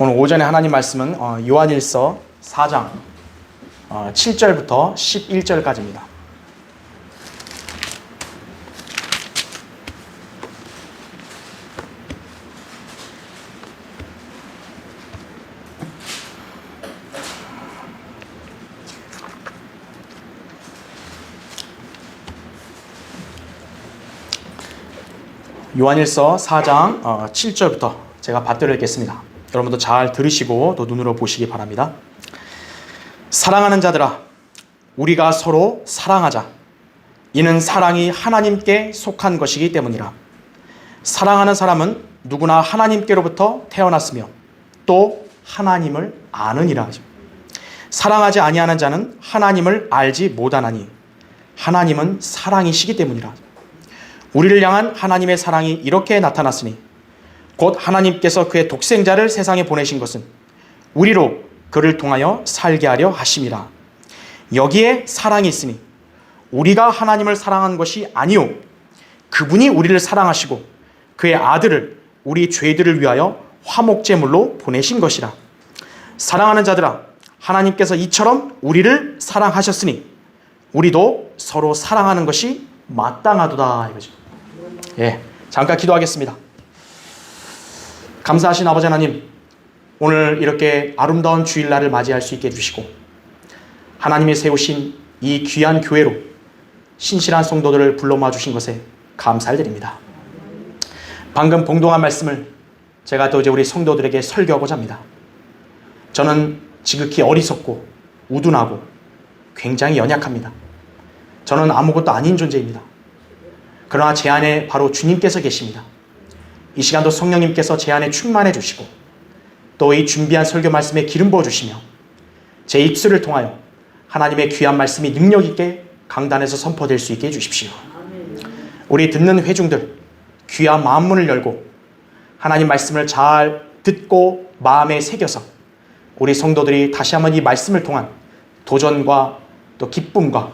오늘 오전에 하나님 말씀은 요한일서 4장 7절부터 11절까지입니다. 요한일서 4장 7절부터 제가 받들어 읽겠습니다. 여러분도 잘 들으시고 또 눈으로 보시기 바랍니다. 사랑하는 자들아, 우리가 서로 사랑하자. 이는 사랑이 하나님께 속한 것이기 때문이라. 사랑하는 사람은 누구나 하나님께로부터 태어났으며 또 하나님을 아느니라. 사랑하지 아니하는 자는 하나님을 알지 못하나니 하나님은 사랑이시기 때문이라. 우리를 향한 하나님의 사랑이 이렇게 나타났으니 곧 하나님께서 그의 독생자를 세상에 보내신 것은 우리로 그를 통하여 살게 하려 하심이라. 여기에 사랑이 있으니 우리가 하나님을 사랑한 것이 아니요 그분이 우리를 사랑하시고 그의 아들을 우리 죄들을 위하여 화목제물로 보내신 것이라. 사랑하는 자들아, 하나님께서 이처럼 우리를 사랑하셨으니 우리도 서로 사랑하는 것이 마땅하도다 이거죠. 잠깐 기도하겠습니다. 감사하신 아버지 하나님, 오늘 이렇게 아름다운 주일날을 맞이할 수 있게 해주시고 하나님이 세우신 이 귀한 교회로 신실한 성도들을 불러 모아주신 것에 감사를 드립니다. 방금 봉독한 말씀을 제가 또 이제 우리 성도들에게 설교하고자 합니다. 저는 지극히 어리석고 우둔하고 굉장히 연약합니다. 저는 아무것도 아닌 존재입니다. 그러나 제 안에 바로 주님께서 계십니다. 이 시간도 성령님께서 제 안에 충만해 주시고 또 이 준비한 설교 말씀에 기름 부어 주시며 제 입술을 통하여 하나님의 귀한 말씀이 능력 있게 강단에서 선포될 수 있게 해주십시오. 우리 듣는 회중들 귀한 마음문을 열고 하나님 말씀을 잘 듣고 마음에 새겨서 우리 성도들이 다시 한번 이 말씀을 통한 도전과 또 기쁨과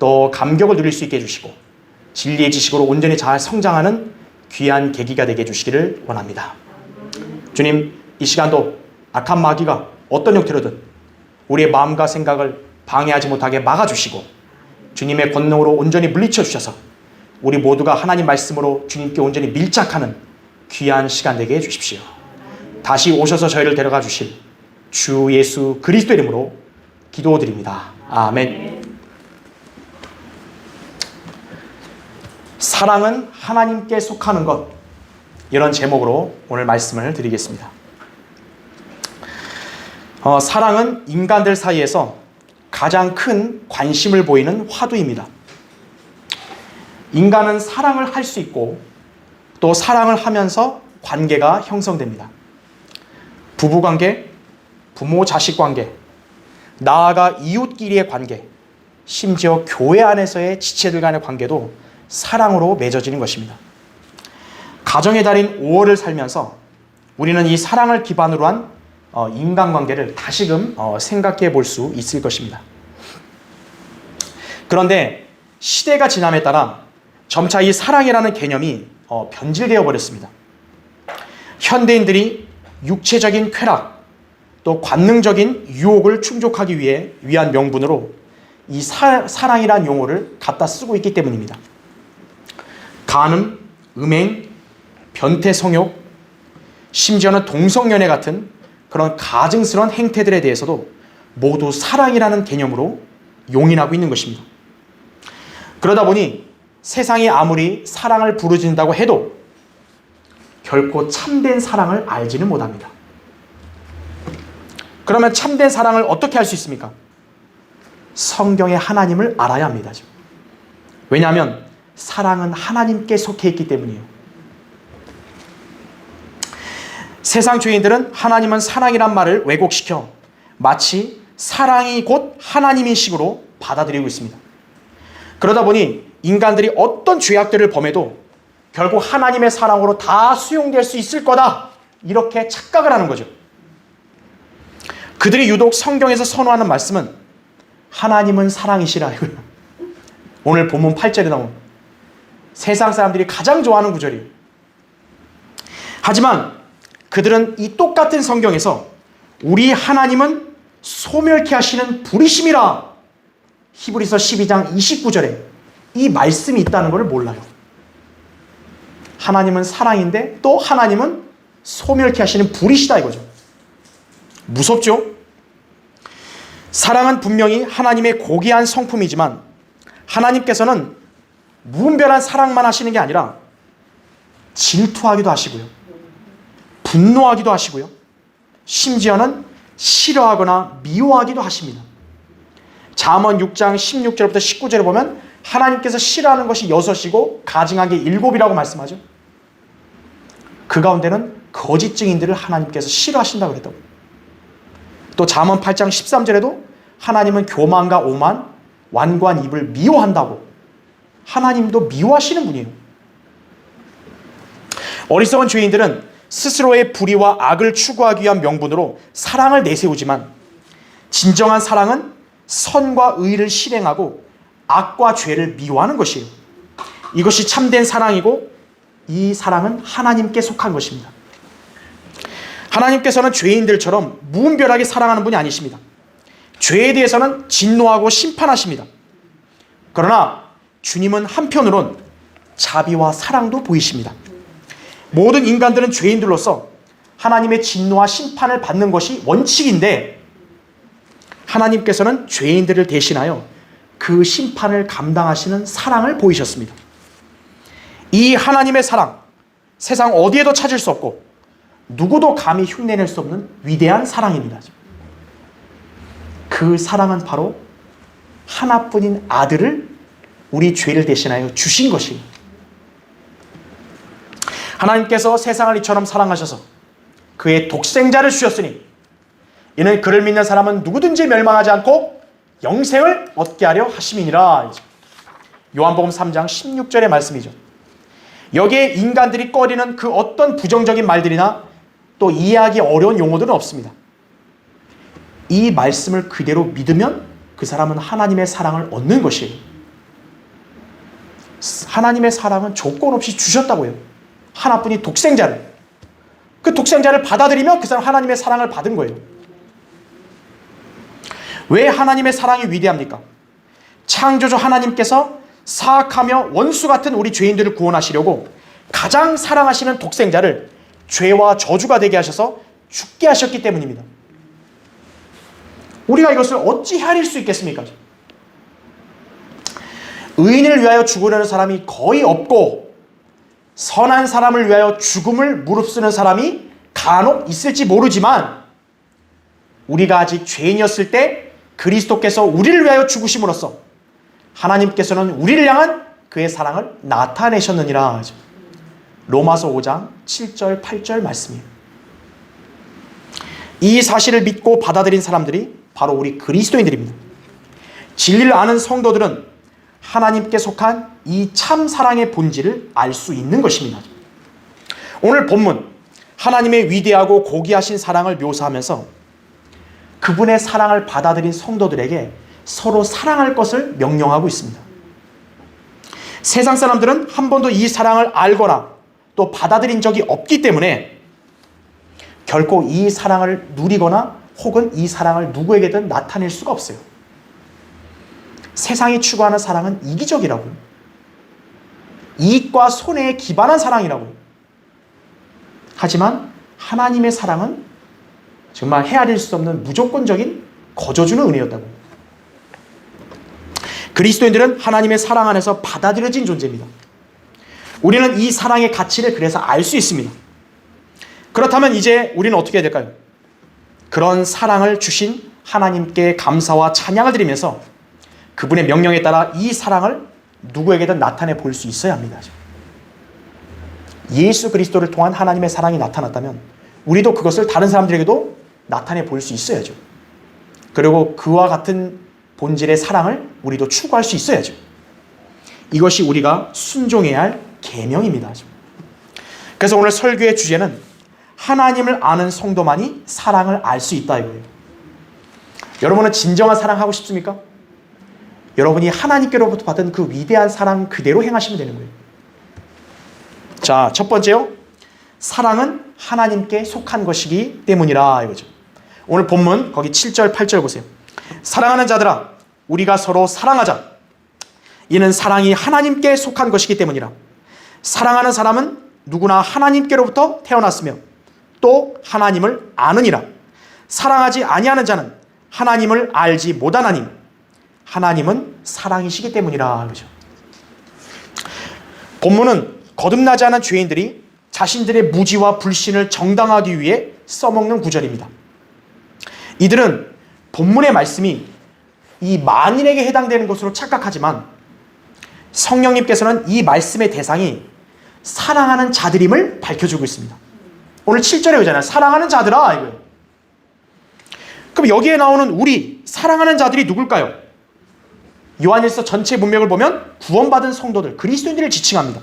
또 감격을 누릴 수 있게 해주시고 진리의 지식으로 온전히 잘 성장하는 귀한 계기가 되게 해주시기를 원합니다. 주님, 이 시간도 악한 마귀가 어떤 형태로든 우리의 마음과 생각을 방해하지 못하게 막아주시고 주님의 권능으로 온전히 물리쳐 주셔서 우리 모두가 하나님 말씀으로 주님께 온전히 밀착하는 귀한 시간 되게 해주십시오. 다시 오셔서 저희를 데려가 주실 주 예수 그리스도 이름으로 기도드립니다. 아멘. 사랑은 하나님께 속하는 것, 이런 제목으로 오늘 말씀을 드리겠습니다. 사랑은 인간들 사이에서 가장 큰 관심을 보이는 화두입니다. 인간은 사랑을 할 수 있고 또 사랑을 하면서 관계가 형성됩니다. 부부관계, 부모-자식 관계, 나아가 이웃끼리의 관계, 심지어 교회 안에서의 지체들 간의 관계도 사랑으로 맺어지는 것입니다. 가정의 달인 5월을 살면서 우리는 이 사랑을 기반으로 한 인간관계를 다시금 생각해 볼 수 있을 것입니다. 그런데 시대가 지남에 따라 점차 이 사랑이라는 개념이 변질되어 버렸습니다. 현대인들이 육체적인 쾌락, 또 관능적인 유혹을 충족하기 위한 명분으로 이 사랑이라는 용어를 갖다 쓰고 있기 때문입니다. 간음, 음행, 변태 성욕, 심지어는 동성연애 같은 그런 가증스러운 행태들에 대해서도 모두 사랑이라는 개념으로 용인하고 있는 것입니다. 그러다 보니 세상이 아무리 사랑을 부르짖는다고 해도 결코 참된 사랑을 알지는 못합니다. 그러면 참된 사랑을 어떻게 할 수 있습니까? 성경의 하나님을 알아야 합니다. 왜냐하면 사랑은 하나님께 속해 있기 때문이에요. 세상 죄인들은 하나님은 사랑이란 말을 왜곡시켜 마치 사랑이 곧 하나님인 식으로 받아들이고 있습니다. 그러다 보니 인간들이 어떤 죄악들을 범해도 결국 하나님의 사랑으로 다 수용될 수 있을 거다, 이렇게 착각을 하는 거죠. 그들이 유독 성경에서 선호하는 말씀은 하나님은 사랑이시라. 오늘 본문 8절에 나온 세상 사람들이 가장 좋아하는 구절이에요. 하지만 그들은 이 똑같은 성경에서 우리 하나님은 소멸케 하시는 불이심이라 히브리서 12장 29절에 이 말씀이 있다는 것을 몰라요. 하나님은 사랑인데 또 하나님은 소멸케 하시는 불이시다 이거죠. 무섭죠? 사랑은 분명히 하나님의 고귀한 성품이지만 하나님께서는 무분별한 사랑만 하시는 게 아니라 질투하기도 하시고요. 분노하기도 하시고요. 심지어는 싫어하거나 미워하기도 하십니다. 잠언 6장 16절부터 19절에 보면 하나님께서 싫어하는 것이 6이고 가증한 게 7이라고 말씀하죠. 그 가운데는 거짓 증인들을 하나님께서 싫어하신다고 그랬다고. 또 잠언 8장 13절에도 하나님은 교만과 오만, 완고한 입을 미워한다고. 하나님도 미워하시는 분이에요. 어리석은 죄인들은 스스로의 불의와 악을 추구하기 위한 명분으로 사랑을 내세우지만 진정한 사랑은 선과 의를 실행하고 악과 죄를 미워하는 것이에요. 이것이 참된 사랑이고 이 사랑은 하나님께 속한 것입니다. 하나님께서는 죄인들처럼 무분별하게 사랑하는 분이 아니십니다. 죄에 대해서는 진노하고 심판하십니다. 그러나 주님은 한편으론 자비와 사랑도 보이십니다. 모든 인간들은 죄인들로서 하나님의 진노와 심판을 받는 것이 원칙인데 하나님께서는 죄인들을 대신하여 그 심판을 감당하시는 사랑을 보이셨습니다. 이 하나님의 사랑, 세상 어디에도 찾을 수 없고 누구도 감히 흉내낼 수 없는 위대한 사랑입니다. 그 사랑은 바로 하나뿐인 아들을 우리 죄를 대신하여 주신 것이에요. 하나님께서 세상을 이처럼 사랑하셔서 그의 독생자를 주셨으니 이는 그를 믿는 사람은 누구든지 멸망하지 않고 영생을 얻게 하려 하심이니라. 요한복음 3장 16절의 말씀이죠. 여기에 인간들이 꺼리는 그 어떤 부정적인 말들이나 또 이해하기 어려운 용어들은 없습니다. 이 말씀을 그대로 믿으면 그 사람은 하나님의 사랑을 얻는 것이에요. 하나님의 사랑은 조건 없이 주셨다고요. 하나뿐인 독생자를. 그 독생자를 받아들이면 그 사람 하나님의 사랑을 받은 거예요. 왜 하나님의 사랑이 위대합니까? 창조주 하나님께서 사악하며 원수 같은 우리 죄인들을 구원하시려고 가장 사랑하시는 독생자를 죄와 저주가 되게 하셔서 죽게 하셨기 때문입니다. 우리가 이것을 어찌 헤아릴 수 있겠습니까? 의인을 위하여 죽으려는 사람이 거의 없고 선한 사람을 위하여 죽음을 무릅쓰는 사람이 간혹 있을지 모르지만 우리가 아직 죄인이었을 때 그리스도께서 우리를 위하여 죽으심으로써 하나님께서는 우리를 향한 그의 사랑을 나타내셨느니라. 로마서 5장 7절 8절 말씀이에요. 이 사실을 믿고 받아들인 사람들이 바로 우리 그리스도인들입니다. 진리를 아는 성도들은 하나님께 속한 이 참 사랑의 본질을 알 수 있는 것입니다. 오늘 본문 하나님의 위대하고 고귀하신 사랑을 묘사하면서 그분의 사랑을 받아들인 성도들에게 서로 사랑할 것을 명령하고 있습니다. 세상 사람들은 한 번도 이 사랑을 알거나 또 받아들인 적이 없기 때문에 결코 이 사랑을 누리거나 혹은 이 사랑을 누구에게든 나타낼 수가 없어요. 세상이 추구하는 사랑은 이기적이라고요. 이익과 손해에 기반한 사랑이라고요. 하지만 하나님의 사랑은 정말 헤아릴 수 없는 무조건적인 거저주는 은혜였다고. 그리스도인들은 하나님의 사랑 안에서 받아들여진 존재입니다. 우리는 이 사랑의 가치를 그래서 알 수 있습니다. 그렇다면 이제 우리는 어떻게 해야 될까요? 그런 사랑을 주신 하나님께 감사와 찬양을 드리면서 그분의 명령에 따라 이 사랑을 누구에게든 나타내 볼 수 있어야 합니다. 예수 그리스도를 통한 하나님의 사랑이 나타났다면 우리도 그것을 다른 사람들에게도 나타내 볼 수 있어야죠. 그리고 그와 같은 본질의 사랑을 우리도 추구할 수 있어야죠. 이것이 우리가 순종해야 할 계명입니다. 그래서 오늘 설교의 주제는 하나님을 아는 성도만이 사랑을 알 수 있다 이거예요. 여러분은 진정한 사랑하고 싶습니까? 여러분이 하나님께로부터 받은 그 위대한 사랑 그대로 행하시면 되는 거예요. 자, 첫 번째요. 사랑은 하나님께 속한 것이기 때문이라 이거죠. 오늘 본문 거기 7절 8절 보세요. 사랑하는 자들아 우리가 서로 사랑하자. 이는 사랑이 하나님께 속한 것이기 때문이라. 사랑하는 사람은 누구나 하나님께로부터 태어났으며 또 하나님을 아느니라. 사랑하지 아니하는 자는 하나님을 알지 못하나니 하나님은 사랑이시기 때문이라. 그죠? 본문은 거듭나지 않은 죄인들이 자신들의 무지와 불신을 정당하기 위해 써먹는 구절입니다. 이들은 본문의 말씀이 이 만인에게 해당되는 것으로 착각하지만 성령님께서는 이 말씀의 대상이 사랑하는 자들임을 밝혀주고 있습니다. 오늘 7절에 그러잖아요. 사랑하는 자들아 이거예요. 그럼 여기에 나오는 우리 사랑하는 자들이 누굴까요? 요한일서 전체 문맥을 보면 구원받은 성도들, 그리스도인들을 지칭합니다.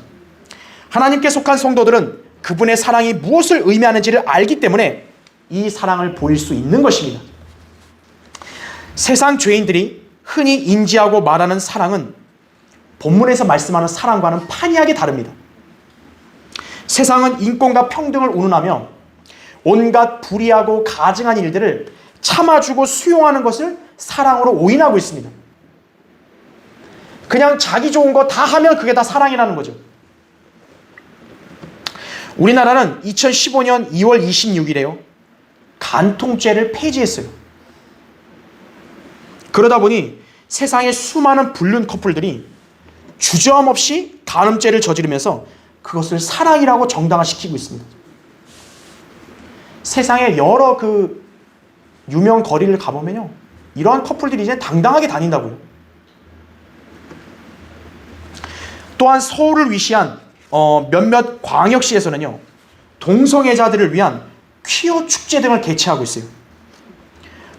하나님께 속한 성도들은 그분의 사랑이 무엇을 의미하는지를 알기 때문에 이 사랑을 보일 수 있는 것입니다. 세상 죄인들이 흔히 인지하고 말하는 사랑은 본문에서 말씀하는 사랑과는 판이하게 다릅니다. 세상은 인권과 평등을 운운하며 온갖 불의하고 가증한 일들을 참아주고 수용하는 것을 사랑으로 오인하고 있습니다. 그냥 자기 좋은 거 다 하면 그게 다 사랑이라는 거죠. 우리나라는 2015년 2월 26일에요. 간통죄를 폐지했어요. 그러다 보니 세상에 수많은 불륜 커플들이 주저함없이 간음죄를 저지르면서 그것을 사랑이라고 정당화시키고 있습니다. 세상에 여러 유명 거리를 가보면요. 이러한 커플들이 이제 당당하게 다닌다고요. 또한 서울을 위시한 몇몇 광역시에서는요. 동성애자들을 위한 퀴어 축제 등을 개최하고 있어요.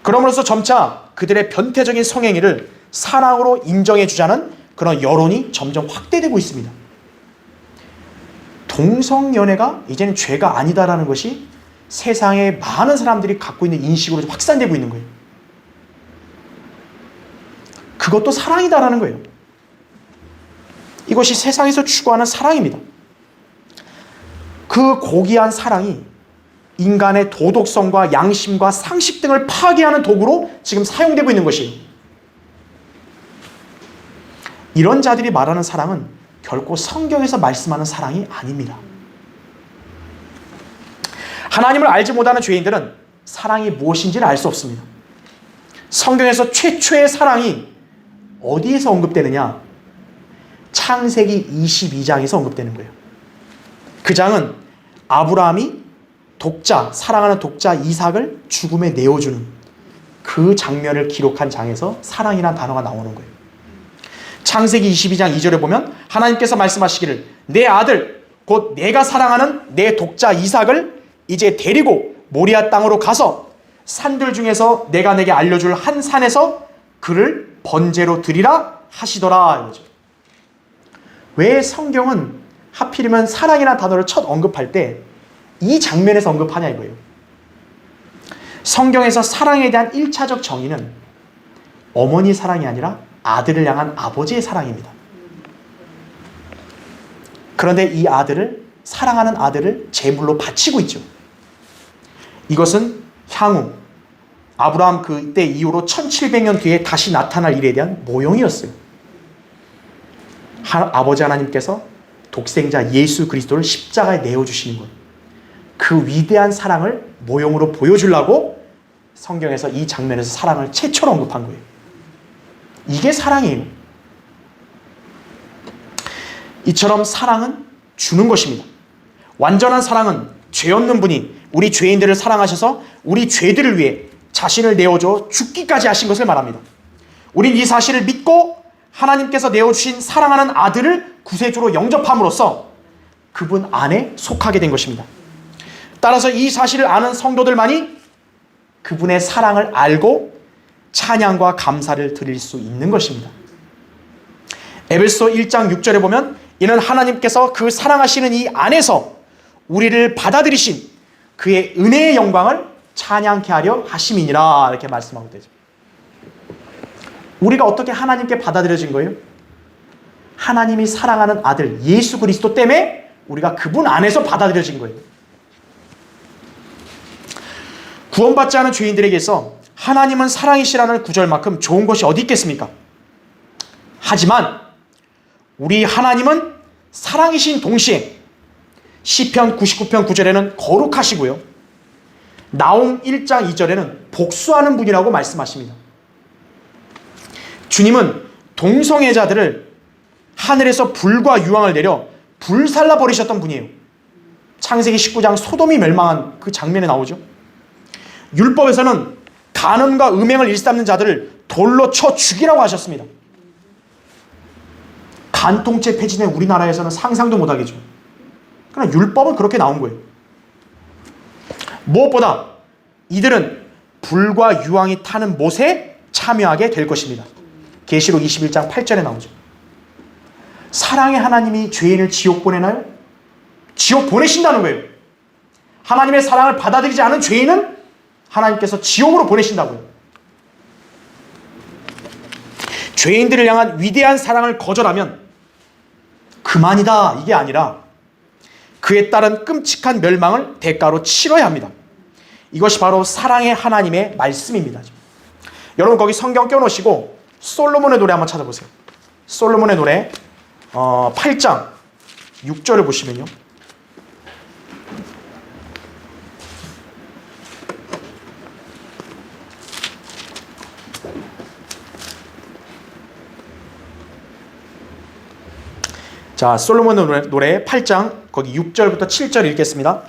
그럼으로써 점차 그들의 변태적인 성행위를 사랑으로 인정해주자는 그런 여론이 점점 확대되고 있습니다. 동성연애가 이제는 죄가 아니다라는 것이 세상에 많은 사람들이 갖고 있는 인식으로 확산되고 있는 거예요. 그것도 사랑이다라는 거예요. 이것이 세상에서 추구하는 사랑입니다. 그 고귀한 사랑이 인간의 도덕성과 양심과 상식 등을 파괴하는 도구로 지금 사용되고 있는 것이에요. 이런 자들이 말하는 사랑은 결코 성경에서 말씀하는 사랑이 아닙니다. 하나님을 알지 못하는 죄인들은 사랑이 무엇인지를 알 수 없습니다. 성경에서 최초의 사랑이 어디에서 언급되느냐? 창세기 22장에서 언급되는 거예요. 그 장은 아브라함이 사랑하는 독자 이삭을 죽음에 내어주는 그 장면을 기록한 장에서 사랑이란 단어가 나오는 거예요. 창세기 22장 2절에 보면 하나님께서 말씀하시기를 내 아들 곧 내가 사랑하는 내 독자 이삭을 이제 데리고 모리아 땅으로 가서 산들 중에서 내가 내게 알려줄 한 산에서 그를 번제로 드리라 하시더라 이거죠. 왜 성경은 하필이면 사랑이라는 단어를 첫 언급할 때 이 장면에서 언급하냐 이거예요. 성경에서 사랑에 대한 1차적 정의는 어머니 사랑이 아니라 아들을 향한 아버지의 사랑입니다. 그런데 이 사랑하는 아들을 제물로 바치고 있죠. 이것은 향후 아브라함 그때 이후로 1700년 뒤에 다시 나타날 일에 대한 모형이었어요. 아버지 하나님께서 독생자 예수 그리스도를 십자가에 내어주시는 것. 그 위대한 사랑을 모형으로 보여주려고 성경에서 이 장면에서 사랑을 최초로 언급한 거예요. 이게 사랑이에요. 이처럼 사랑은 주는 것입니다. 완전한 사랑은 죄 없는 분이 우리 죄인들을 사랑하셔서 우리 죄들을 위해 자신을 내어줘 죽기까지 하신 것을 말합니다. 우린 이 사실을 믿고 하나님께서 내어주신 사랑하는 아들을 구세주로 영접함으로써 그분 안에 속하게 된 것입니다. 따라서 이 사실을 아는 성도들만이 그분의 사랑을 알고 찬양과 감사를 드릴 수 있는 것입니다. 에베소 1장 6절에 보면 이는 하나님께서 그 사랑하시는 이 안에서 우리를 받아들이신 그의 은혜의 영광을 찬양케 하려 하심이니라 이렇게 말씀하고 되죠. 우리가 어떻게 하나님께 받아들여진 거예요? 하나님이 사랑하는 아들 예수 그리스도 때문에 우리가 그분 안에서 받아들여진 거예요. 구원받지 않은 죄인들에게서 하나님은 사랑이시라는 구절만큼 좋은 것이 어디 있겠습니까? 하지만 우리 하나님은 사랑이신 동시에 시편 99편 9절에는 거룩하시고요, 나홈 1장 2절에는 복수하는 분이라고 말씀하십니다. 주님은 동성애자들을 하늘에서 불과 유황을 내려 불살라 버리셨던 분이에요. 창세기 19장 소돔이 멸망한 그 장면에 나오죠. 율법에서는 간음과 음행을 일삼는 자들을 돌로 쳐 죽이라고 하셨습니다. 간통죄 폐지된 우리나라에서는 상상도 못하겠죠. 그러나 율법은 그렇게 나온 거예요. 무엇보다 이들은 불과 유황이 타는 못에 참여하게 될 것입니다. 계시록 21장 8절에 나오죠. 사랑의 하나님이 죄인을 지옥 보내나요? 지옥 보내신다는 거예요. 하나님의 사랑을 받아들이지 않은 죄인은 하나님께서 지옥으로 보내신다고요. 죄인들을 향한 위대한 사랑을 거절하면 그만이다, 이게 아니라 그에 따른 끔찍한 멸망을 대가로 치러야 합니다. 이것이 바로 사랑의 하나님의 말씀입니다. 여러분 거기 성경 껴놓으시고 솔로몬의 노래 한번 찾아보세요. 솔로몬의 노래 8장 6절을 보시면요, 자, 솔로몬의 노래 8장 거기 6절부터 7절 읽겠습니다.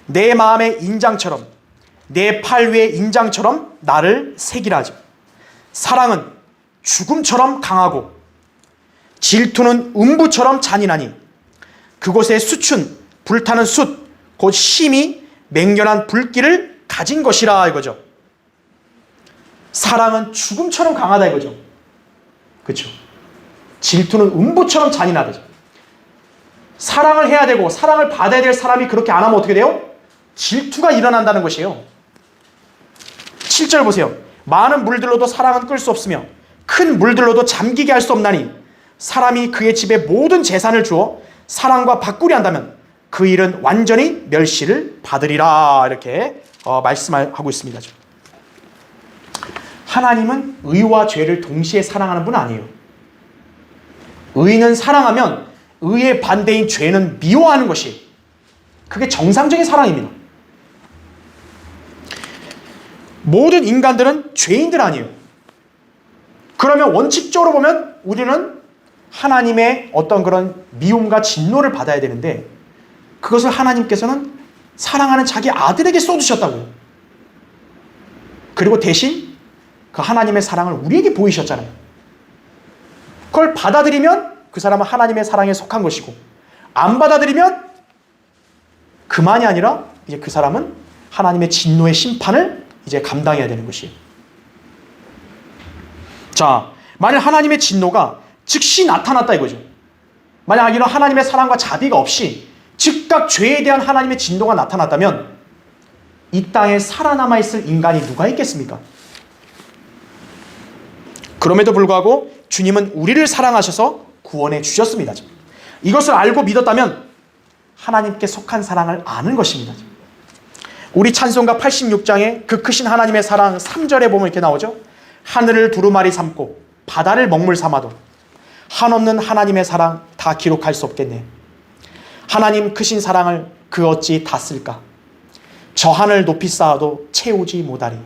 내 마음의 인장처럼, 내 팔 위의 인장처럼 나를 새기라지. 사랑은 죽음처럼 강하고 질투는 음부처럼 잔인하니 그곳의 숯은 불타는 숯, 곧 심히 맹렬한 불길을 가진 것이라 이거죠. 사랑은 죽음처럼 강하다 이거죠. 그렇죠? 질투는 음부처럼 잔인하다. 사랑을 해야 되고 사랑을 받아야 될 사람이 그렇게 안 하면 어떻게 돼요? 질투가 일어난다는 것이에요. 7절 보세요. 많은 물들로도 사랑은 끌 수 없으며 큰 물들로도 잠기게 할 수 없나니 사람이 그의 집에 모든 재산을 주어 사랑과 바꾸려 한다면 그 일은 완전히 멸시를 받으리라, 이렇게 말씀하고 있습니다. 하나님은 의와 죄를 동시에 사랑하는 분은 아니에요. 의는 사랑하면 의의 반대인 죄는 미워하는 것이, 그게 정상적인 사랑입니다. 모든 인간들은 죄인들 아니에요. 그러면 원칙적으로 보면 우리는 하나님의 어떤 그런 미움과 진노를 받아야 되는데 그것을 하나님께서는 사랑하는 자기 아들에게 쏟으셨다고요. 그리고 대신 그 하나님의 사랑을 우리에게 보이셨잖아요. 그걸 받아들이면 그 사람은 하나님의 사랑에 속한 것이고, 안 받아들이면 그만이 아니라 이제 그 사람은 하나님의 진노의 심판을 이제 감당해야 되는 것이에요. 자, 만약 하나님의 진노가 즉시 나타났다 이거죠. 만약 이런 하나님의 사랑과 자비가 없이 즉각 죄에 대한 하나님의 진노가 나타났다면 이 땅에 살아남아 있을 인간이 누가 있겠습니까? 그럼에도 불구하고 주님은 우리를 사랑하셔서 구원해 주셨습니다. 이것을 알고 믿었다면 하나님께 속한 사랑을 아는 것입니다. 우리 찬송가 86장에 그 크신 하나님의 사랑 3절에 보면 이렇게 나오죠. 하늘을 두루마리 삼고 바다를 먹물 삼아도 한없는 하나님의 사랑 다 기록할 수 없겠네. 하나님 크신 사랑을 그 어찌 다 쓸까? 저 하늘 높이 쌓아도 채우지 못하리.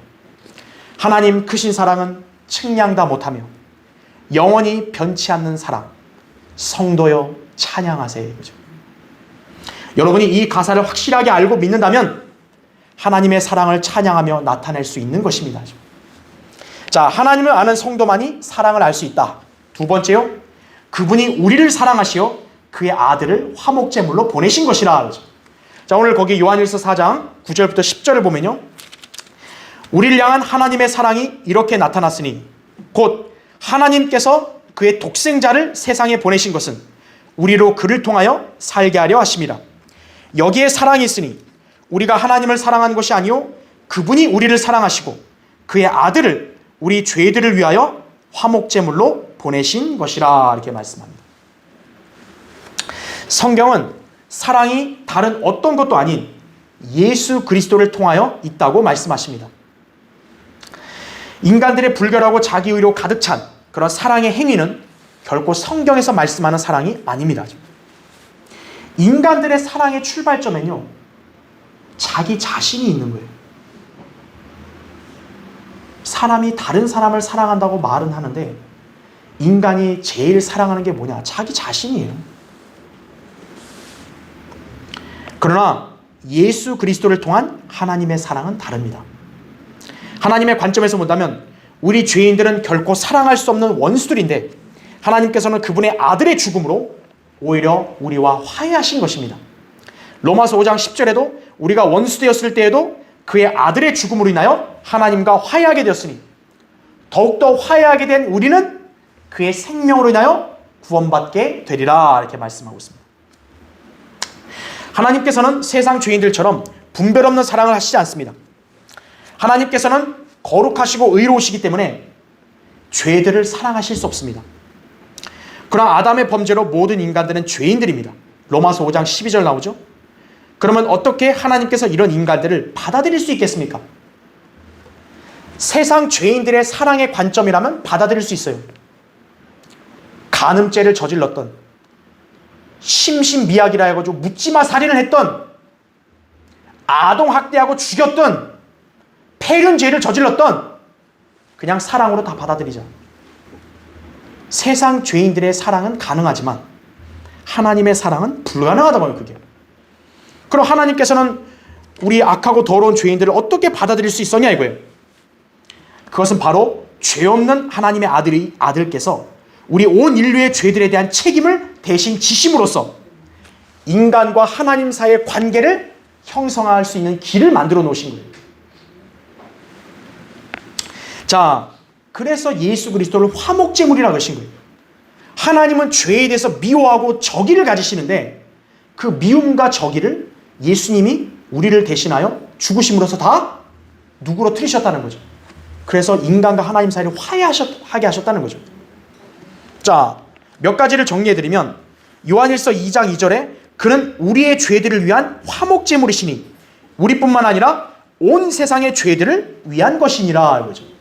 하나님 크신 사랑은 측량 다 못하며 영원히 변치 않는 사랑, 성도여 찬양하세. 그죠? 여러분이 이 가사를 확실하게 알고 믿는다면 하나님의 사랑을 찬양하며 나타낼 수 있는 것입니다. 자, 하나님을 아는 성도만이 사랑을 알 수 있다. 두 번째요, 그분이 우리를 사랑하시어 그의 아들을 화목제물로 보내신 것이라. 자, 오늘 거기 요한일서 4장 9절부터 10절을 보면요, 우리를 향한 하나님의 사랑이 이렇게 나타났으니 곧 하나님께서 그의 독생자를 세상에 보내신 것은 우리로 그를 통하여 살게 하려 하심이라. 여기에 사랑이 있으니 우리가 하나님을 사랑한 것이 아니요 그분이 우리를 사랑하시고 그의 아들을 우리 죄들을 위하여 화목제물로 보내신 것이라, 이렇게 말씀합니다. 성경은 사랑이 다른 어떤 것도 아닌 예수 그리스도를 통하여 있다고 말씀하십니다. 인간들의 불결하고 자기의로 가득 찬 그런 사랑의 행위는 결코 성경에서 말씀하는 사랑이 아닙니다. 인간들의 사랑의 출발점에는요, 자기 자신이 있는 거예요. 사람이 다른 사람을 사랑한다고 말은 하는데 인간이 제일 사랑하는 게 뭐냐? 자기 자신이에요. 그러나 예수 그리스도를 통한 하나님의 사랑은 다릅니다. 하나님의 관점에서 본다면 우리 죄인들은 결코 사랑할 수 없는 원수들인데 하나님께서는 그분의 아들의 죽음으로 오히려 우리와 화해하신 것입니다. 로마서 5장 10절에도 우리가 원수되었을 때에도 그의 아들의 죽음으로 인하여 하나님과 화해하게 되었으니 더욱더 화해하게 된 우리는 그의 생명으로 인하여 구원받게 되리라, 이렇게 말씀하고 있습니다. 하나님께서는 세상 죄인들처럼 분별 없는 사랑을 하시지 않습니다. 하나님께서는 거룩하시고 의로우시기 때문에 죄들을 사랑하실 수 없습니다. 그러나 아담의 범죄로 모든 인간들은 죄인들입니다. 로마서 5장 12절 나오죠. 그러면 어떻게 하나님께서 이런 인간들을 받아들일 수 있겠습니까? 세상 죄인들의 사랑의 관점이라면 받아들일 수 있어요. 간음죄를 저질렀던, 심신미약이라 해가지고 묻지마 살인을 했던, 아동학대하고 죽였던, 폐륜죄를 저질렀던, 그냥 사랑으로 다 받아들이자. 세상 죄인들의 사랑은 가능하지만 하나님의 사랑은 불가능하다고요. 그게. 그럼 하나님께서는 우리 악하고 더러운 죄인들을 어떻게 받아들일 수 있었냐 이거예요. 그것은 바로 죄 없는 하나님의 아들께서 우리 온 인류의 죄들에 대한 책임을 대신 지심으로써 인간과 하나님 사이의 관계를 형성할 수 있는 길을 만들어 놓으신 거예요. 자, 그래서 예수 그리스도를 화목제물이라고 하신 거예요. 하나님은 죄에 대해서 미워하고 적의를 가지시는데 그 미움과 적의를 예수님이 우리를 대신하여 죽으심으로써 다 누구러뜨리셨다는 거죠. 그래서 인간과 하나님 사이를 화해하게 하셨다는 거죠. 자, 몇 가지를 정리해드리면 요한일서 2장 2절에 그는 우리의 죄들을 위한 화목제물이시니 우리뿐만 아니라 온 세상의 죄들을 위한 것이니라 이거죠.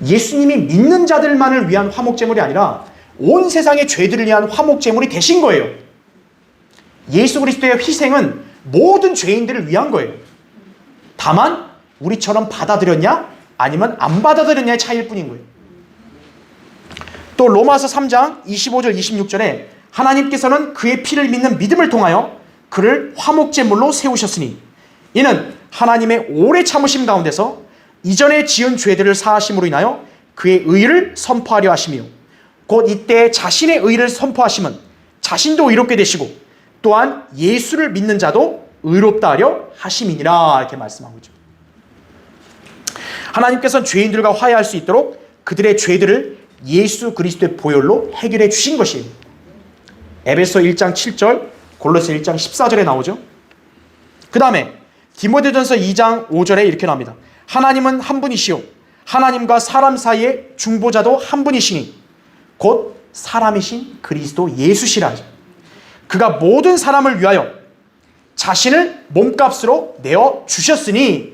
예수님이 믿는 자들만을 위한 화목제물이 아니라 온 세상의 죄들을 위한 화목제물이 되신 거예요. 예수 그리스도의 희생은 모든 죄인들을 위한 거예요. 다만 우리처럼 받아들였냐 아니면 안 받아들였냐의 차이일 뿐인 거예요. 또 로마서 3장 25절 26절에 하나님께서는 그의 피를 믿는 믿음을 통하여 그를 화목제물로 세우셨으니 이는 하나님의 오래 참으심 가운데서 이전에 지은 죄들을 사하심으로 인하여 그의 의를 선포하려 하시며 곧 이때 자신의 의를 선포하심은 자신도 의롭게 되시고 또한 예수를 믿는 자도 의롭다 하려 하심이니라 이렇게 말씀하고 있죠. 하나님께서는 죄인들과 화해할 수 있도록 그들의 죄들을 예수 그리스도의 보혈로 해결해 주신 것이에요. 에베소 1장 7절, 골로새 1장 14절에 나오죠. 그 다음에 디모데전서 2장 5절에 이렇게 나옵니다. 하나님은 한 분이시요 하나님과 사람 사이의 중보자도 한 분이시니 곧 사람이신 그리스도 예수시라. 그가 모든 사람을 위하여 자신을 몸값으로 내어 주셨으니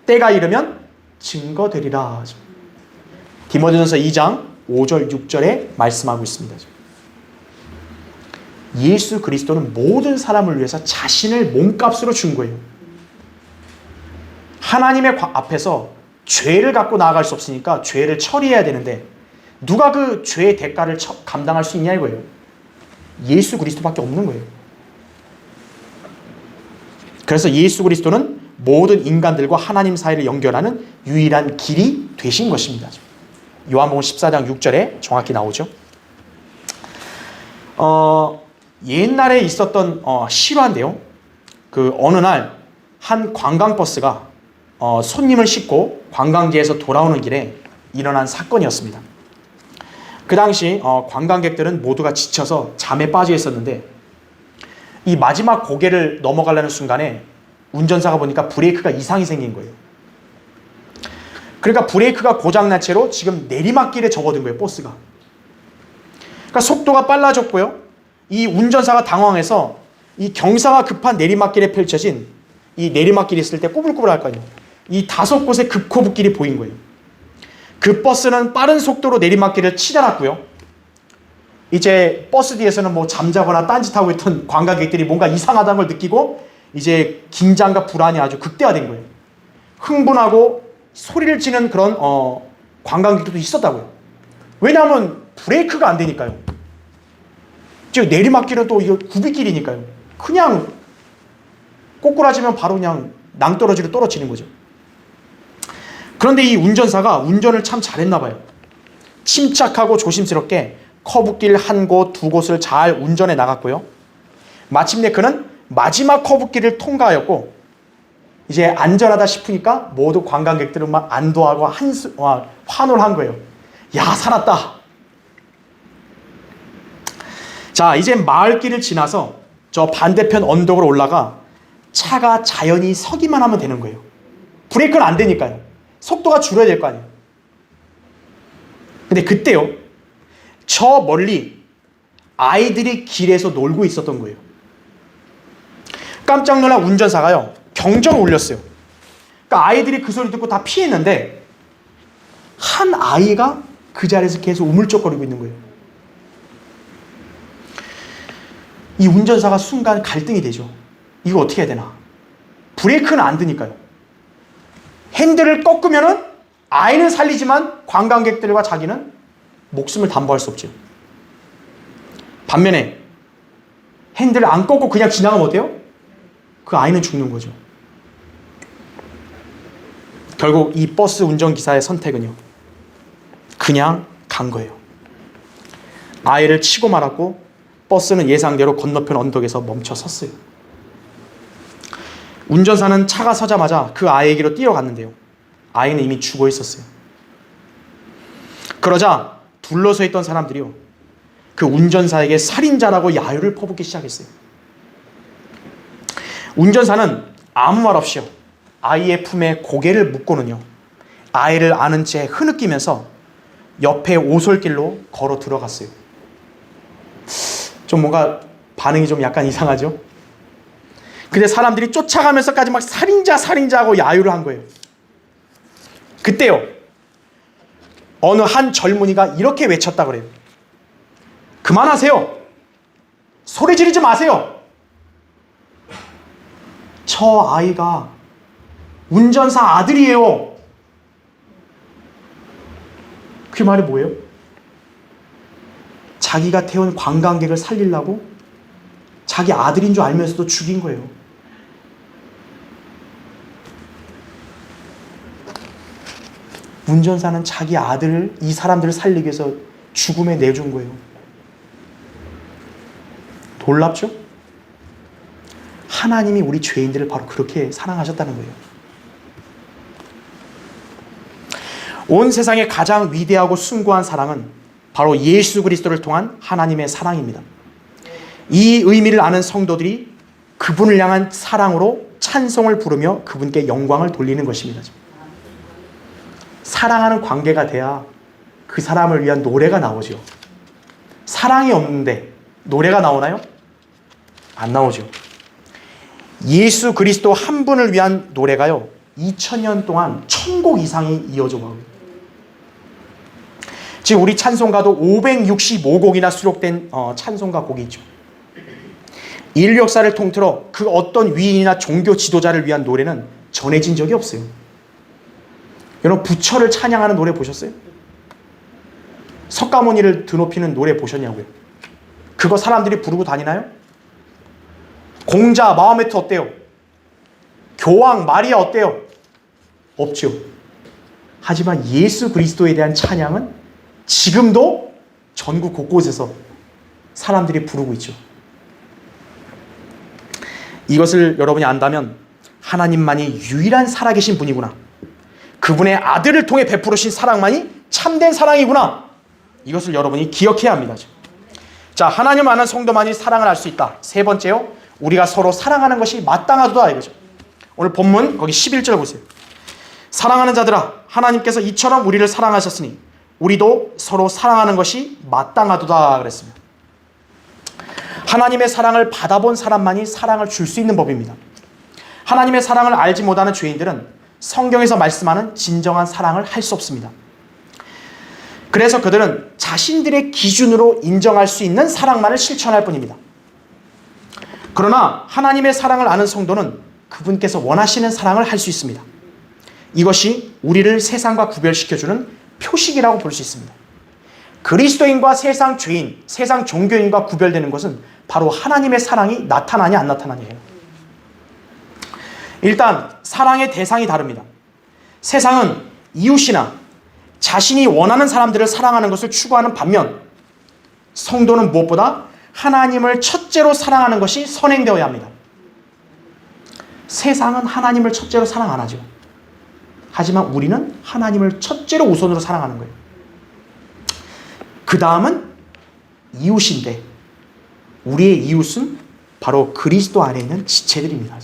때가 이르면 증거되리라. 디모데전서 2장 5절 6절에 말씀하고 있습니다. 예수 그리스도는 모든 사람을 위해서 자신을 몸값으로 준 거예요. 하나님의 앞에서 죄를 갖고 나아갈 수 없으니까 죄를 처리해야 되는데 누가 그 죄의 대가를 감당할 수 있냐 이거예요. 예수 그리스도밖에 없는 거예요. 그래서 예수 그리스도는 모든 인간들과 하나님 사이를 연결하는 유일한 길이 되신 것입니다. 요한복음 14장 6절에 정확히 나오죠. 옛날에 있었던 실화인데요. 그 어느 날 한 관광버스가 손님을 싣고 관광지에서 돌아오는 길에 일어난 사건이었습니다. 그 당시 관광객들은 모두가 지쳐서 잠에 빠져 있었는데 이 마지막 고개를 넘어가려는 순간에 운전사가 보니까 브레이크가 이상이 생긴 거예요. 그러니까 브레이크가 고장난 채로 지금 내리막길에 접어든 거예요, 버스가. 그러니까 속도가 빨라졌고요. 이 운전사가 당황해서 이 경사가 급한 내리막길에 펼쳐진 이 내리막길이 있을 때 꾸불꾸불할 거 아니에요. 이 5곳의 급코브길이 보인 거예요. 그 버스는 빠른 속도로 내리막길을 치달았고요. 이제 버스 뒤에서는 뭐 잠자거나 딴짓하고 있던 관광객들이 뭔가 이상하다는 걸 느끼고 이제 긴장과 불안이 아주 극대화된 거예요. 흥분하고 소리를 지는 그런 관광객들도 있었다고요. 왜냐하면 브레이크가 안 되니까요. 즉 내리막길은 또 이거 굽이길이니까요. 그냥 꼬꾸라지면 바로 그냥 낭떠러지로 떨어지는 거죠. 그런데 이 운전사가 운전을 참 잘했나 봐요. 침착하고 조심스럽게 커브길 한 곳, 두 곳을 잘 운전해 나갔고요. 마침내 그는 마지막 커브길을 통과하였고 이제 안전하다 싶으니까 모두 관광객들은 막 안도하고 환호를 한 거예요. 야, 살았다. 자, 이제 마을길을 지나서 저 반대편 언덕으로 올라가 차가 자연히 서기만 하면 되는 거예요. 브레이크는 안 되니까요. 속도가 줄어야 될 거 아니에요. 근데 그때요, 저 멀리 아이들이 길에서 놀고 있었던 거예요. 깜짝 놀란 운전사가요, 경적을 울렸어요. 그러니까 아이들이 그 소리 듣고 다 피했는데 한 아이가 그 자리에서 계속 우물쩍거리고 있는 거예요. 이 운전사가 순간 갈등이 되죠. 이거 어떻게 해야 되나? 브레이크는 안 드니까요. 핸들을 꺾으면은 아이는 살리지만 관광객들과 자기는 목숨을 담보할 수 없죠. 반면에 핸들을 안 꺾고 그냥 지나가면 어때요? 그 아이는 죽는 거죠. 결국 이 버스 운전기사의 선택은요, 그냥 간 거예요. 아이를 치고 말았고 버스는 예상대로 건너편 언덕에서 멈춰 섰어요. 운전사는 차가 서자마자 그 아이에게로 뛰어갔는데요, 아이는 이미 죽어 있었어요. 그러자 둘러서 있던 사람들이요, 그 운전사에게 살인자라고 야유를 퍼붓기 시작했어요. 운전사는 아무 말 없이요, 아이의 품에 고개를 묻고는요, 아이를 안은 채 흐느끼면서 옆에 오솔길로 걸어 들어갔어요. 좀 뭔가 반응이 좀 약간 이상하죠? 근데 사람들이 쫓아가면서까지 막 살인자 살인자하고 야유를 한 거예요. 그때요, 어느 한 젊은이가 이렇게 외쳤다 그래요. 그만하세요. 소리 지르지 마세요. 저 아이가 운전사 아들이에요. 그 말이 뭐예요? 자기가 태운 관광객을 살리려고 자기 아들인 줄 알면서도 죽인 거예요. 운전사는 자기 아들을, 이 사람들을 살리기 위해서 죽음에 내준 거예요. 놀랍죠? 하나님이 우리 죄인들을 바로 그렇게 사랑하셨다는 거예요. 온 세상에 가장 위대하고 숭고한 사랑은 바로 예수 그리스도를 통한 하나님의 사랑입니다. 이 의미를 아는 성도들이 그분을 향한 사랑으로 찬송을 부르며 그분께 영광을 돌리는 것입니다. 사랑하는 관계가 돼야 그 사람을 위한 노래가 나오죠. 사랑이 없는데 노래가 나오나요? 안 나오죠. 예수 그리스도 한 분을 위한 노래가요, 2000년 동안 1000곡 이상이 이어져 가고, 지금 우리 찬송가도 565곡이나 수록된 찬송가 곡이 있죠. 인류 역사를 통틀어 그 어떤 위인이나 종교 지도자를 위한 노래는 전해진 적이 없어요. 여러분, 부처를 찬양하는 노래 보셨어요? 석가모니를 드높이는 노래 보셨냐고요? 그거 사람들이 부르고 다니나요? 공자 마호메트 어때요? 교황 마리아 어때요? 없죠. 하지만 예수 그리스도에 대한 찬양은 지금도 전국 곳곳에서 사람들이 부르고 있죠. 이것을 여러분이 안다면 하나님만이 유일한 살아계신 분이구나, 그분의 아들을 통해 베푸르신 사랑만이 참된 사랑이구나, 이것을 여러분이 기억해야 합니다. 자, 하나님 아는 성도만이 사랑을 할 수 있다. 세 번째요, 우리가 서로 사랑하는 것이 마땅하도다 이거죠. 오늘 본문 거기 11절 보세요. 사랑하는 자들아, 하나님께서 이처럼 우리를 사랑하셨으니 우리도 서로 사랑하는 것이 마땅하도다 그랬습니다. 하나님의 사랑을 받아본 사람만이 사랑을 줄 수 있는 법입니다. 하나님의 사랑을 알지 못하는 죄인들은 성경에서 말씀하는 진정한 사랑을 할 수 없습니다. 그래서 그들은 자신들의 기준으로 인정할 수 있는 사랑만을 실천할 뿐입니다. 그러나 하나님의 사랑을 아는 성도는 그분께서 원하시는 사랑을 할 수 있습니다. 이것이 우리를 세상과 구별시켜주는 표식이라고 볼 수 있습니다. 그리스도인과 세상 죄인, 세상 종교인과 구별되는 것은 바로 하나님의 사랑이 나타나냐 안 나타나냐예요. 일단 사랑의 대상이 다릅니다. 세상은 이웃이나 자신이 원하는 사람들을 사랑하는 것을 추구하는 반면 성도는 무엇보다 하나님을 첫째로 사랑하는 것이 선행되어야 합니다. 세상은 하나님을 첫째로 사랑 안 하죠. 하지만 우리는 하나님을 첫째로 우선으로 사랑하는 거예요. 그 다음은 이웃인데 우리의 이웃은 바로 그리스도 안에 있는 지체들입니다.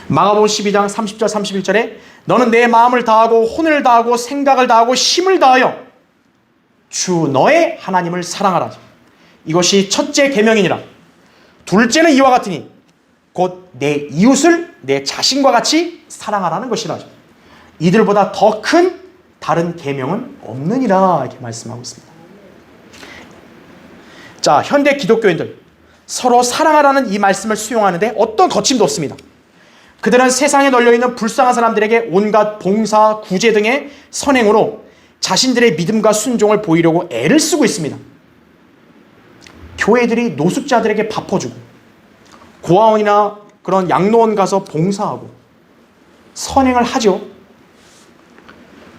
마가복음 12장 30절 31절에 너는 내 마음을 다하고 혼을 다하고 생각을 다하고 힘을 다하여 주 너의 하나님을 사랑하라. 이것이 첫째 계명이니라. 둘째는 이와 같으니 곧 내 이웃을 내 자신과 같이 사랑하라는 것이라. 이들보다 더 큰 다른 계명은 없느니라 이렇게 말씀하고 있습니다. 자, 현대 기독교인들 서로 사랑하라는 이 말씀을 수용하는데 어떤 거침도 없습니다. 그들은 세상에 널려있는 불쌍한 사람들에게 온갖 봉사, 구제 등의 선행으로 자신들의 믿음과 순종을 보이려고 애를 쓰고 있습니다. 교회들이 노숙자들에게 밥 퍼주고 고아원이나 그런 양로원 가서 봉사하고 선행을 하죠.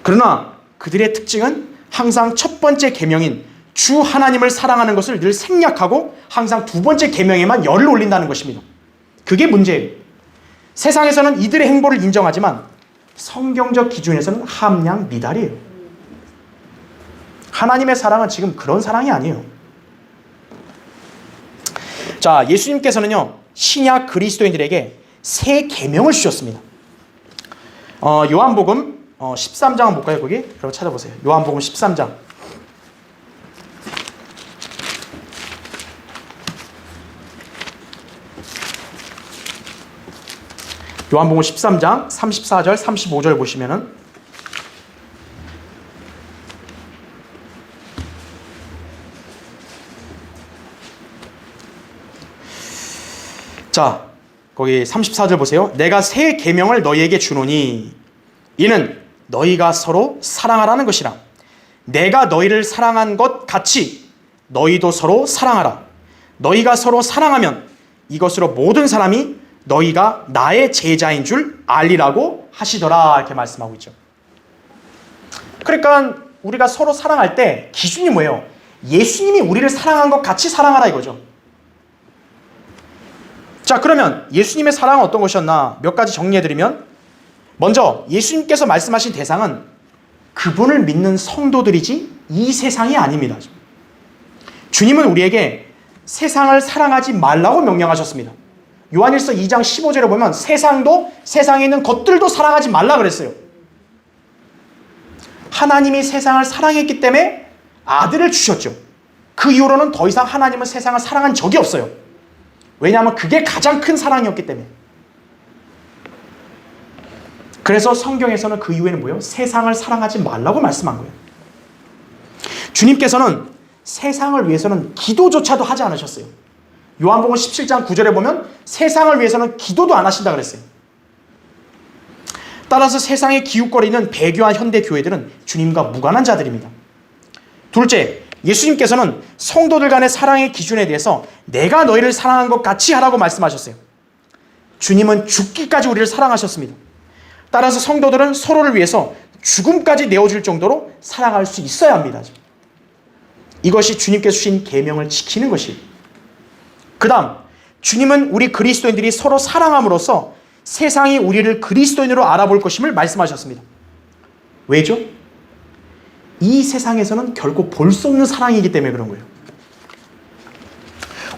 그러나 그들의 특징은 항상 첫 번째 계명인 주 하나님을 사랑하는 것을 늘 생략하고 항상 두 번째 계명에만 열을 올린다는 것입니다. 그게 문제예요. 세상에서는 이들의 행보를 인정하지만 성경적 기준에서는 함량 미달이에요. 하나님의 사랑은 지금 그런 사랑이 아니에요. 자, 예수님께서는요 신약 그리스도인들에게 새 계명을 주셨습니다. 요한복음 13장 한번 볼까요? 거기? 여러분 찾아보세요. 요한복음 13장. 요한복음 13장 34절 35절 보시면은 자, 거기 34절 보세요. 내가 새 계명을 너희에게 주노니 이는 너희가 서로 사랑하라는 것이라. 내가 너희를 사랑한 것 같이 너희도 서로 사랑하라. 너희가 서로 사랑하면 이것으로 모든 사람이 너희가 나의 제자인 줄 알리라고 하시더라 이렇게 말씀하고 있죠. 그러니까 우리가 서로 사랑할 때 기준이 뭐예요? 예수님이 우리를 사랑한 것 같이 사랑하라 이거죠. 자, 그러면 예수님의 사랑은 어떤 것이었나 몇 가지 정리해드리면, 먼저 예수님께서 말씀하신 대상은 그분을 믿는 성도들이지 이 세상이 아닙니다. 주님은 우리에게 세상을 사랑하지 말라고 명령하셨습니다. 요한일서 2장 15절에 보면 세상도 세상에 있는 것들도 사랑하지 말라 그랬어요. 하나님이 세상을 사랑했기 때문에 아들을 주셨죠. 그 이후로는 더 이상 하나님은 세상을 사랑한 적이 없어요. 왜냐하면 그게 가장 큰 사랑이었기 때문에. 그래서 성경에서는 그 이후에는 뭐예요? 세상을 사랑하지 말라고 말씀한 거예요. 주님께서는 세상을 위해서는 기도조차도 하지 않으셨어요. 요한복음 17장 9절에 보면 세상을 위해서는 기도도 안 하신다 그랬어요. 따라서 세상에 기웃거리는 배교한 현대 교회들은 주님과 무관한 자들입니다. 둘째, 예수님께서는 성도들 간의 사랑의 기준에 대해서 내가 너희를 사랑한 것 같이 하라고 말씀하셨어요. 주님은 죽기까지 우리를 사랑하셨습니다. 따라서 성도들은 서로를 위해서 죽음까지 내어줄 정도로 사랑할 수 있어야 합니다. 이것이 주님께서 주신 계명을 지키는 것이에요. 그 다음, 주님은 우리 그리스도인들이 서로 사랑함으로써 세상이 우리를 그리스도인으로 알아볼 것임을 말씀하셨습니다. 왜죠? 이 세상에서는 결코 볼 수 없는 사랑이기 때문에 그런 거예요.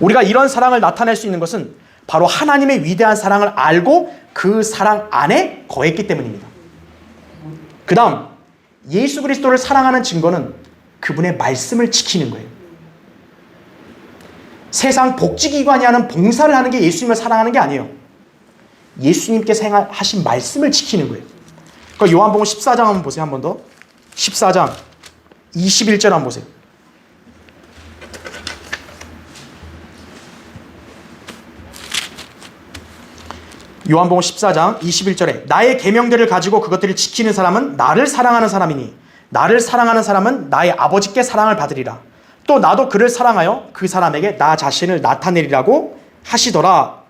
우리가 이런 사랑을 나타낼 수 있는 것은 바로 하나님의 위대한 사랑을 알고 그 사랑 안에 거했기 때문입니다. 그 다음, 예수 그리스도를 사랑하는 증거는 그분의 말씀을 지키는 거예요. 세상 복지기관이 하는 봉사를 하는 게 예수님을 사랑하는 게 아니에요. 예수님께서 하신 말씀을 지키는 거예요. 그러니까 요한복음 14장 한번 보세요. 한 번 더. 14장 21절 한번 보세요. 요한복음 14장 21절에 나의 계명들을 가지고 그것들을 지키는 사람은 나를 사랑하는 사람이니 나를 사랑하는 사람은 나의 아버지께 사랑을 받으리라. 또 나도 그를 사랑하여 그 사람에게 나 자신을 나타내리라고 하시더라.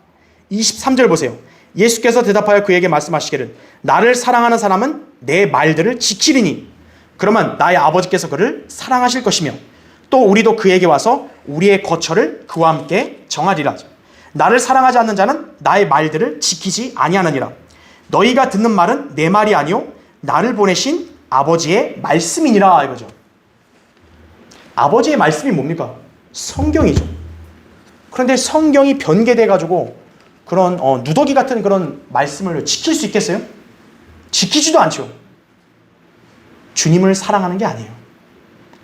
23절 보세요. 예수께서 대답하여 그에게 말씀하시기를 나를 사랑하는 사람은 내 말들을 지키리니 그러면 나의 아버지께서 그를 사랑하실 것이며 또 우리도 그에게 와서 우리의 거처를 그와 함께 정하리라. 나를 사랑하지 않는 자는 나의 말들을 지키지 아니하느니라. 너희가 듣는 말은 내 말이 아니요 나를 보내신 아버지의 말씀이니라 이거죠. 아버지의 말씀이 뭡니까? 성경이죠. 그런데 성경이 변개돼 가지고 그런 누더기 같은 그런 말씀을 지킬 수 있겠어요? 지키지도 않죠. 주님을 사랑하는 게 아니에요.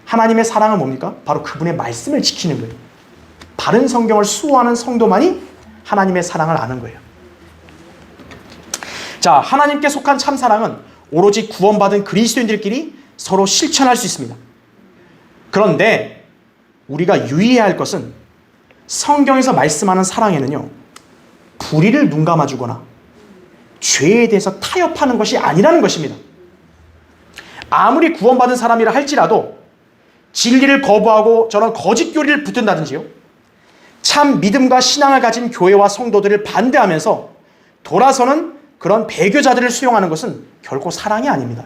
하나님의 사랑은 뭡니까? 바로 그분의 말씀을 지키는 거예요. 바른 성경을 수호하는 성도만이 하나님의 사랑을 아는 거예요. 자, 하나님께 속한 참사랑은 오로지 구원받은 그리스도인들끼리 서로 실천할 수 있습니다. 그런데 우리가 유의해야 할 것은 성경에서 말씀하는 사랑에는요, 불의를 눈감아주거나 죄에 대해서 타협하는 것이 아니라는 것입니다. 아무리 구원받은 사람이라 할지라도 진리를 거부하고 저런 거짓 교리를 붙든다든지요, 참 믿음과 신앙을 가진 교회와 성도들을 반대하면서 돌아서는 그런 배교자들을 수용하는 것은 결코 사랑이 아닙니다.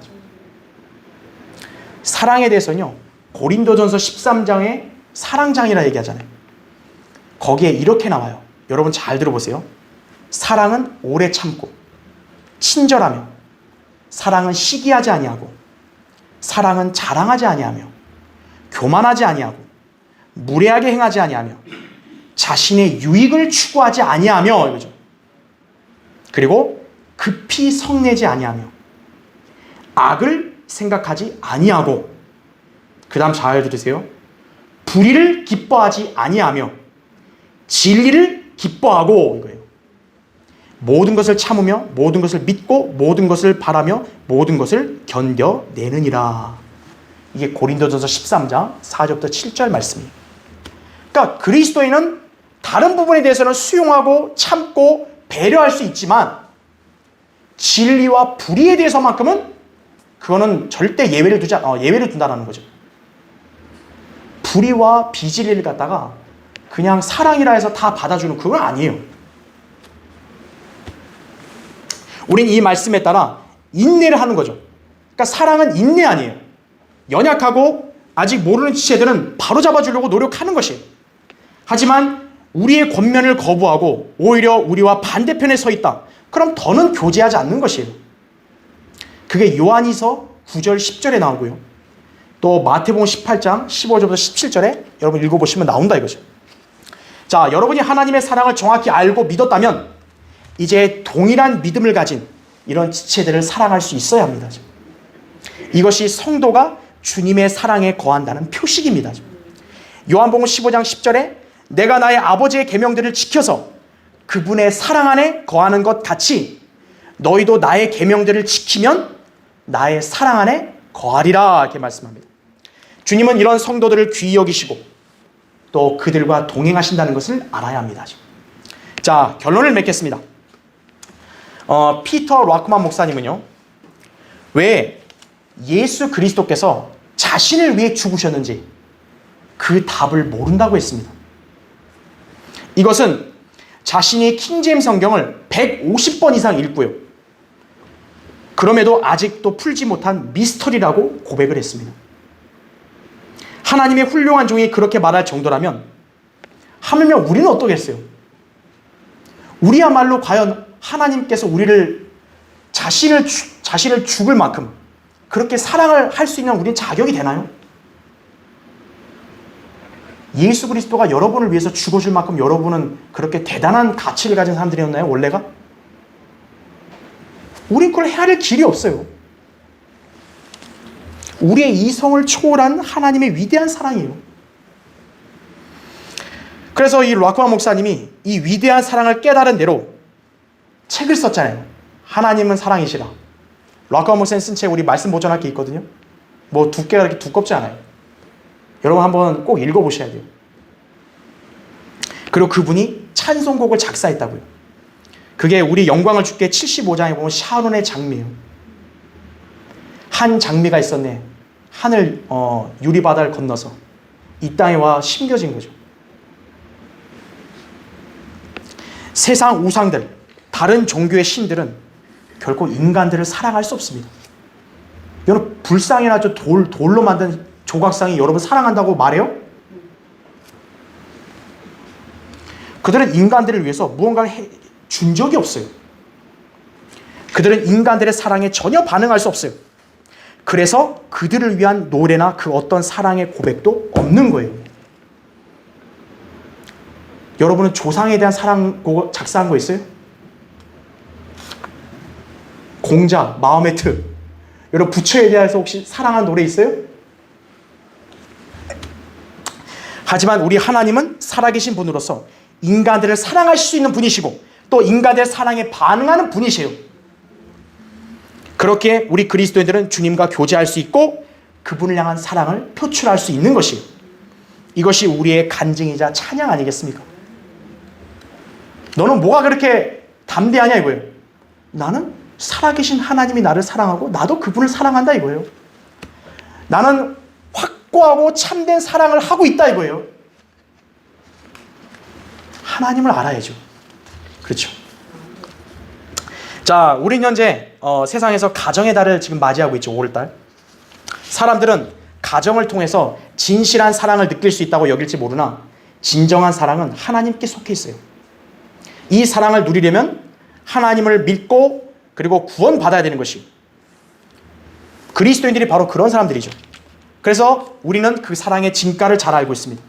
사랑에 대해서는요, 고린도전서 13장에 사랑장이라 얘기하잖아요. 거기에 이렇게 나와요. 여러분 잘 들어보세요. 사랑은 오래 참고 친절하며 사랑은 시기하지 아니하고 사랑은 자랑하지 아니하며 교만하지 아니하고 무례하게 행하지 아니하며 자신의 유익을 추구하지 아니하며 이거죠. 그리고 급히 성내지 아니하며 악을 생각하지 아니하고 그 다음 잘 들으세요. 불의를 기뻐하지 아니하며 진리를 기뻐하고 이거예요. 모든 것을 참으며 모든 것을 믿고 모든 것을 바라며 모든 것을 견뎌내느니라. 이게 고린도전서 13장 4절부터 7절 말씀이에요. 그러니까 그리스도인은 다른 부분에 대해서는 수용하고 참고 배려할 수 있지만 진리와 불의에 대해서만큼은 그거는 절대 예외를 둔다는 거죠. 불의와 비진리를 갖다가 그냥 사랑이라 해서 다 받아주는 그건 아니에요. 우린 이 말씀에 따라 인내를 하는 거죠. 그러니까 사랑은 인내 아니에요. 연약하고 아직 모르는 지체들은 바로잡아주려고 노력하는 것이에요. 하지만 우리의 권면을 거부하고 오히려 우리와 반대편에 서 있다. 그럼 더는 교제하지 않는 것이에요. 그게 요한이서 9절 10절에 나오고요. 또 마태복음 18장 15절부터 17절에 여러분 읽어보시면 나온다 이거죠. 자, 여러분이 하나님의 사랑을 정확히 알고 믿었다면 이제 동일한 믿음을 가진 이런 지체들을 사랑할 수 있어야 합니다. 이것이 성도가 주님의 사랑에 거한다는 표식입니다. 요한복음 15장 10절에 내가 나의 아버지의 계명들을 지켜서 그분의 사랑 안에 거하는 것 같이 너희도 나의 계명들을 지키면 나의 사랑 안에 거하리라 이렇게 말씀합니다. 주님은 이런 성도들을 귀히 여기시고 또 그들과 동행하신다는 것을 알아야 합니다. 자, 결론을 맺겠습니다. 피터 락만 목사님은요, 왜 예수 그리스도께서 자신을 위해 죽으셨는지 그 답을 모른다고 했습니다. 이것은 자신이 킹제임스 성경을 150번 이상 읽고요, 그럼에도 아직도 풀지 못한 미스터리라고 고백을 했습니다. 하나님의 훌륭한 종이 그렇게 말할 정도라면 하물며 우리는 어떠겠어요? 우리야말로 과연 하나님께서 우리를 자신을 죽을 만큼 그렇게 사랑을 할 수 있는 우리는 자격이 되나요? 예수 그리스도가 여러분을 위해서 죽어줄 만큼 여러분은 그렇게 대단한 가치를 가진 사람들이었나요? 원래가? 우린 그걸 헤아릴 길이 없어요. 우리의 이성을 초월한 하나님의 위대한 사랑이에요. 그래서 그래서 이 락커만 목사님이 이 위대한 사랑을 깨달은 대로 책을 썼잖아요. 하나님은 사랑이시라. 락커만 목사님 쓴 책 우리 말씀 보존할 게 있거든요. 뭐 두께가 그렇게 두껍지 않아요. 여러분 한번 꼭 읽어보셔야 돼요. 그리고 그분이 찬송곡을 작사했다고요. 그게 우리 영광을 주께 75장에 보면 샤론의 장미예요. 한 장미가 있었네. 하늘 유리바다를 건너서 이 땅에 와 심겨진 거죠. 세상 우상들, 다른 종교의 신들은 결코 인간들을 사랑할 수 없습니다. 여러분 불상이나 돌로 만든 조각상이 여러분 사랑한다고 말해요? 그들은 인간들을 위해서 무언가를 준 적이 없어요. 그들은 인간들의 사랑에 전혀 반응할 수 없어요. 그래서 그들을 위한 노래나 그 어떤 사랑의 고백도 없는 거예요. 여러분은 조상에 대한 사랑곡 작사한 거 있어요? 공자, 마호메트, 여러분 부처에 대해서 혹시 사랑한 노래 있어요? 하지만 우리 하나님은 살아계신 분으로서 인간들을 사랑할 수 있는 분이시고 또 인간들의 사랑에 반응하는 분이세요. 그렇게 우리 그리스도인들은 주님과 교제할 수 있고 그분을 향한 사랑을 표출할 수 있는 것이에요. 이것이 우리의 간증이자 찬양 아니겠습니까? 너는 뭐가 그렇게 담대하냐 이거예요. 나는 살아계신 하나님이 나를 사랑하고 나도 그분을 사랑한다 이거예요. 나는 확고하고 참된 사랑을 하고 있다 이거예요. 하나님을 알아야죠. 그렇죠. 자, 우린 현재 세상에서 가정의 달을 지금 맞이하고 있죠. 5월달. 사람들은 가정을 통해서 진실한 사랑을 느낄 수 있다고 여길지 모르나 진정한 사랑은 하나님께 속해 있어요. 이 사랑을 누리려면 하나님을 믿고 그리고 구원받아야 되는 것이 그리스도인들이 바로 그런 사람들이죠. 그래서 우리는 그 사랑의 진가를 잘 알고 있습니다.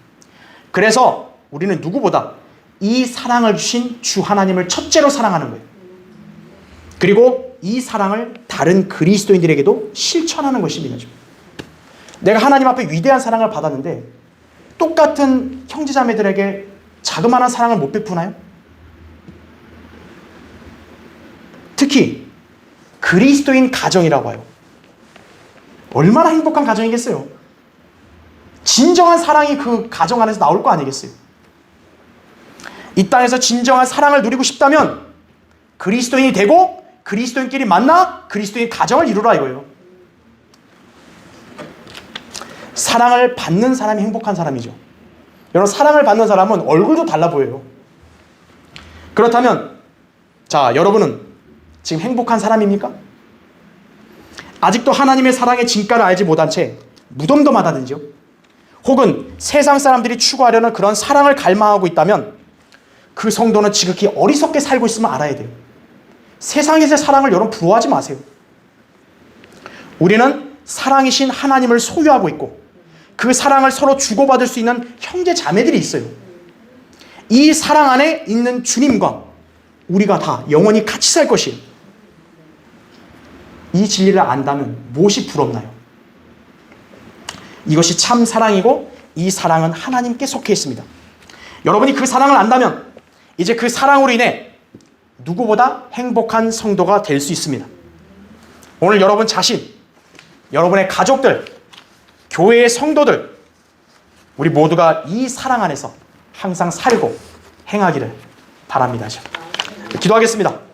그래서 우리는 누구보다 이 사랑을 주신 주 하나님을 첫째로 사랑하는 거예요. 그리고 이 사랑을 다른 그리스도인들에게도 실천하는 것입니다. 내가 하나님 앞에 위대한 사랑을 받았는데 똑같은 형제자매들에게 자그마한 사랑을 못 베푸나요? 특히 그리스도인 가정이라고 해요. 얼마나 행복한 가정이겠어요? 진정한 사랑이 그 가정 안에서 나올 거 아니겠어요? 이 땅에서 진정한 사랑을 누리고 싶다면 그리스도인이 되고 그리스도인끼리 만나 그리스도인 가정을 이루라 이거예요. 사랑을 받는 사람이 행복한 사람이죠. 여러분 사랑을 받는 사람은 얼굴도 달라 보여요. 그렇다면 자 여러분은 지금 행복한 사람입니까? 아직도 하나님의 사랑의 진가를 알지 못한 채 무덤덤하다든지요. 혹은 세상 사람들이 추구하려는 그런 사랑을 갈망하고 있다면 그 성도는 지극히 어리석게 살고 있으면 알아야 돼요. 세상에서의 사랑을 여러분 부러워하지 마세요. 우리는 사랑이신 하나님을 소유하고 있고 그 사랑을 서로 주고받을 수 있는 형제 자매들이 있어요. 이 사랑 안에 있는 주님과 우리가 다 영원히 같이 살 것이에요. 이 진리를 안다면 무엇이 부럽나요? 이것이 참 사랑이고 이 사랑은 하나님께 속해 있습니다. 여러분이 그 사랑을 안다면 이제 그 사랑으로 인해 누구보다 행복한 성도가 될 수 있습니다. 오늘 여러분 자신, 여러분의 가족들, 교회의 성도들 우리 모두가 이 사랑 안에서 항상 살고 행하기를 바랍니다. 기도하겠습니다.